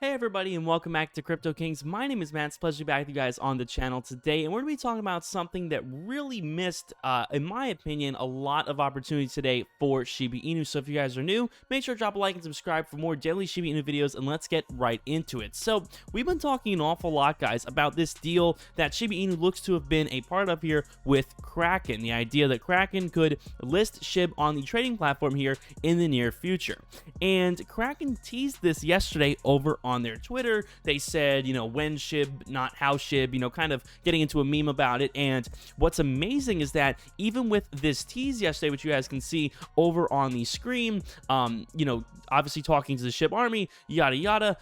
Hey everybody, and welcome back to Crypto Kings. My name is Matt. It's a pleasure to be back with you guys on the channel today, and we're going to be talking about something that really missed, in my opinion, a lot of opportunity today for Shiba Inu. So if you guys are new, make sure to drop a like and subscribe for more daily Shiba Inu videos, and let's get right into it. So we've been talking an awful lot, guys, about this deal that Shiba Inu looks to have been a part of here with Kraken. The idea that Kraken could list SHIB on the trading platform here in the near future. And Kraken teased this yesterday over on their Twitter. They said, when SHIB, not how SHIB, kind of getting into a meme about it. And what's amazing is that even with this tease yesterday, which you guys can see over on the screen, obviously talking to the SHIB army, yada yada,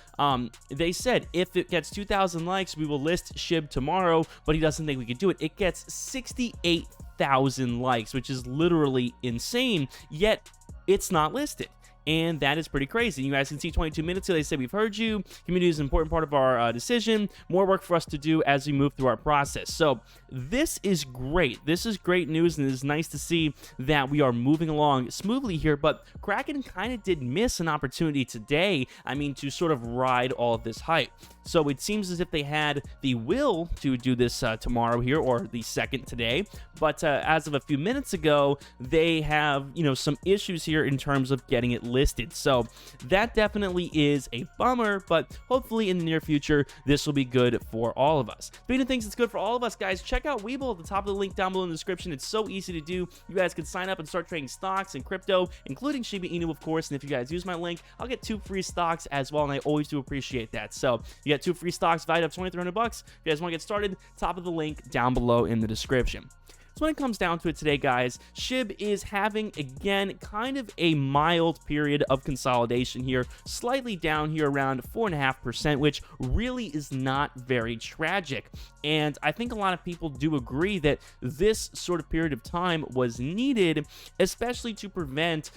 they said if it gets 2,000 likes, we will list SHIB tomorrow, but he doesn't think we could do it. It gets 68,000 likes, which is literally insane, yet it's not listed. And that is pretty crazy. You guys can see 22 minutes ago, they said, we've heard you. Community is an important part of our decision. More work for us to do as we move through our process. So this is great. This is great news, and it is nice to see that we are moving along smoothly here. But Kraken kind of did miss an opportunity today, to sort of ride all of this hype. So it seems as if they had the will to do this tomorrow here, or the second today. But as of a few minutes ago, they have, some issues here in terms of getting it listed. So that definitely is a bummer, but hopefully in the near future, this will be good for all of us. Speaking of things that's good for all of us, guys, check out Webull at the top of the link down below in the description. It's so easy to do. You guys can sign up and start trading stocks and crypto, including Shiba Inu, of course. And if you guys use my link, I'll get 2 free stocks as well, and I always do appreciate that. So you get 2 free stocks valued at $2,300. If you guys want to get started, top of the link down below in the description. So when it comes down to it today, guys, SHIB is having, again, kind of a mild period of consolidation here, slightly down here around 4.5%, which really is not very tragic. And I think a lot of people do agree that this sort of period of time was needed, especially to prevent,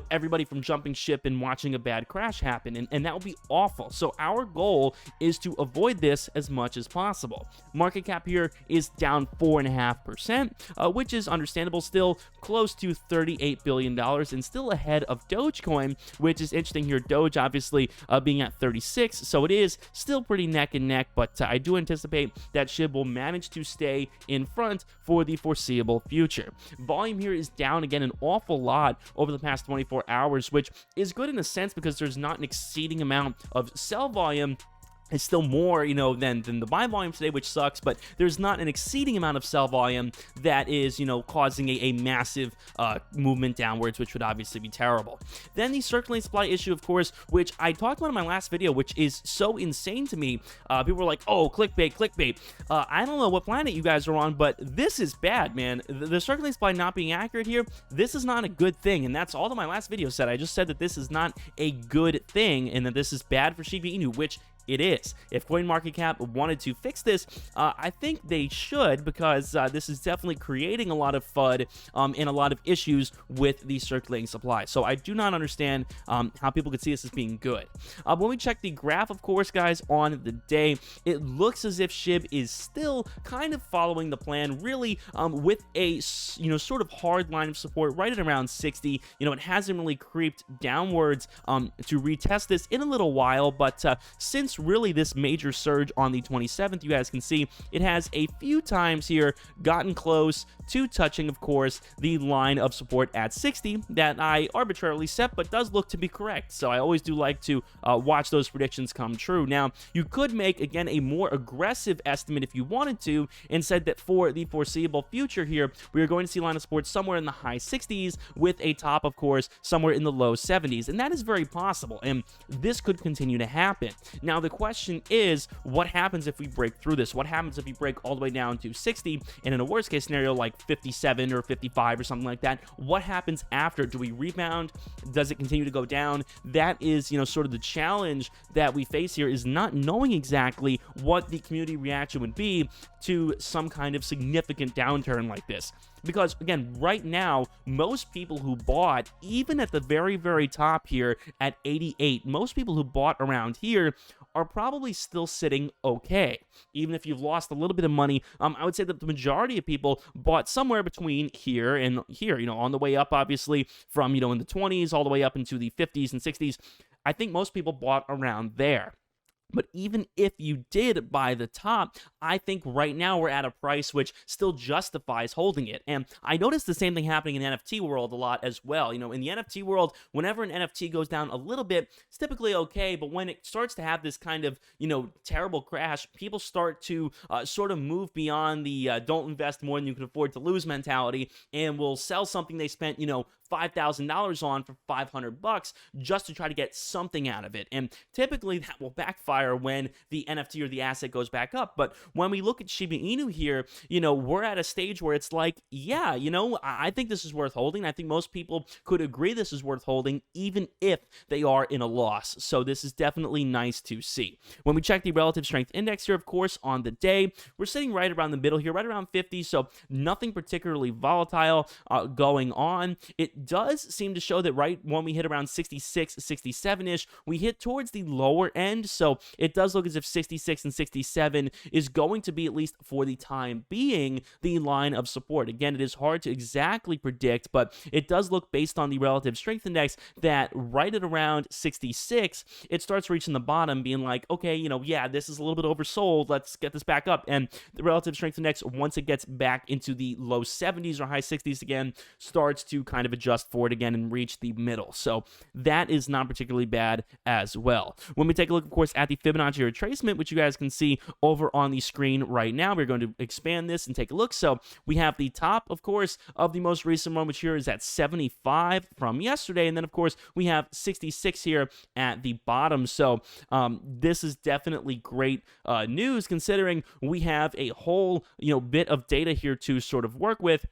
everybody from jumping ship and watching a bad crash happen. And that would be awful. So our goal is to avoid this as much as possible. Market cap here is down 4.5%. Which is understandable, still close to $38 billion and still ahead of Dogecoin, which is interesting here. Doge obviously being at 36, so it is still pretty neck and neck, but I do anticipate that SHIB will manage to stay in front for the foreseeable future. Volume here is down again an awful lot over the past 24 hours, which is good in a sense because there's not an exceeding amount of sell volume. It's still more, than the buy volume today, which sucks, but there's not an exceeding amount of sell volume that is, causing a massive movement downwards, which would obviously be terrible. Then the circulating supply issue, of course, which I talked about in my last video, which is so insane to me. People were like, oh, clickbait, clickbait. I don't know what planet you guys are on, but this is bad, man. The circulating supply not being accurate here, this is not a good thing, and that's all that my last video said. I just said that this is not a good thing, and that this is bad for Shiba Inu, which it is. If CoinMarketCap wanted to fix this, I think they should, because this is definitely creating a lot of FUD and a lot of issues with the circulating supply. So I do not understand how people could see this as being good. When we check the graph, of course, guys, on the day, it looks as if SHIB is still kind of following the plan, really, with a sort of hard line of support right at around 60. It hasn't really creeped downwards to retest this in a little while, but since really this major surge on the 27th, you guys can see it has a few times here gotten close to touching, of course, the line of support at 60 that I arbitrarily set, but does look to be correct. So I always do like to watch those predictions come true. Now, you could make, again, a more aggressive estimate if you wanted to, and said that for the foreseeable future here, we are going to see line of support somewhere in the high 60s with a top, of course, somewhere in the low 70s. And that is very possible, and this could continue to happen. Now, the question is, what happens if we break through this? What happens if we break all the way down to 60, and in a worst case scenario like 57 or 55 or something like that? What happens after? Do we rebound? Does it continue to go down? That is, sort of the challenge that we face here, is not knowing exactly what the community reaction would be to some kind of significant downturn like this. Because, again, right now, most people who bought, even at the very, very top here at 88, most people who bought around here are probably still sitting okay. Even if you've lost a little bit of money, I would say that the majority of people bought somewhere between here and here, on the way up, obviously, from, in the 20s all the way up into the 50s and 60s. I think most people bought around there. But even if you did buy the top, I think right now we're at a price which still justifies holding it. And I noticed the same thing happening in the NFT world a lot as well. You know, in the NFT world, whenever an NFT goes down a little bit, it's typically okay. But when it starts to have this kind of, terrible crash, people start to sort of move beyond the don't invest more than you can afford to lose mentality and will sell something they spent, $5,000 on for $500 just to try to get something out of it. And typically that will backfire when the NFT or the asset goes back up. But when we look at Shiba Inu here, we're at a stage where it's like, yeah, I think this is worth holding. I think most people could agree this is worth holding, even if they are in a loss. So this is definitely nice to see. When we check the relative strength index here, of course, on the day, we're sitting right around the middle here, right around 50. So nothing particularly volatile going on. It does seem to show that right when we hit around 66, 67-ish, we hit towards the lower end. So it does look as if 66 and 67 is going to be, at least for the time being, the line of support. Again, it is hard to exactly predict, but it does look, based on the relative strength index, that right at around 66, it starts reaching the bottom, being like, okay, yeah, this is a little bit oversold. Let's get this back up. And the relative strength index, once it gets back into the low 70s or high 60s again, starts to kind of adjust for it again and reach the middle. So that is not particularly bad as well. When we take a look, of course, at the Fibonacci retracement, which you guys can see over on the screen right now, we're going to expand this and take a look. So we have the top, of course, of the most recent one, which here is at 75 from yesterday. And then, of course, we have 66 here at the bottom. So this is definitely great news, considering we have a whole, bit of data here to sort of work with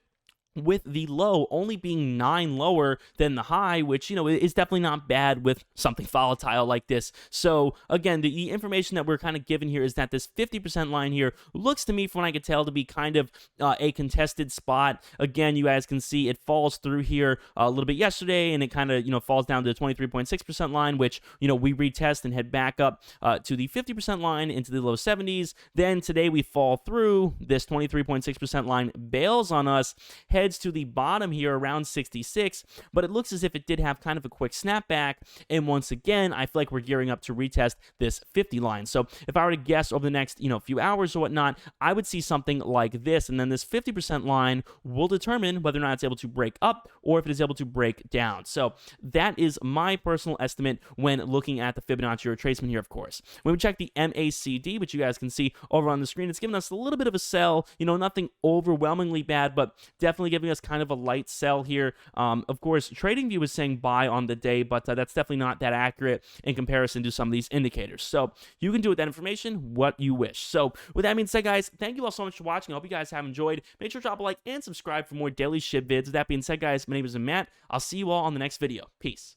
the low only being 9 lower than the high, which, is definitely not bad with something volatile like this. So again, the information that we're kind of given here is that this 50% line here looks to me, from what I could tell, to be kind of a contested spot. Again, you guys can see it falls through here a little bit yesterday, and it kind of, falls down to the 23.6% line, which, we retest and head back up to the 50% line into the low 70s. Then today we fall through this 23.6% line, bails on us, heads to the bottom here around 66, but it looks as if it did have kind of a quick snapback, and once again I feel like we're gearing up to retest this 50 line. So if I were to guess over the next few hours or whatnot, I would see something like this, and then this 50% line will determine whether or not it's able to break up or if it is able to break down. So that is my personal estimate when looking at the Fibonacci retracement here. Of course, when we check the MACD, which you guys can see over on the screen, it's giving us a little bit of a sell, nothing overwhelmingly bad, but definitely giving us kind of a light sell here. Of course, TradingView is saying buy on the day, but that's definitely not that accurate in comparison to some of these indicators. So you can do with that information what you wish. So with that being said, guys, thank you all so much for watching. I hope you guys have enjoyed. Make sure to drop a like and subscribe for more daily SHIB vids. With that being said, guys, my name is Matt. I'll see you all on the next video. Peace.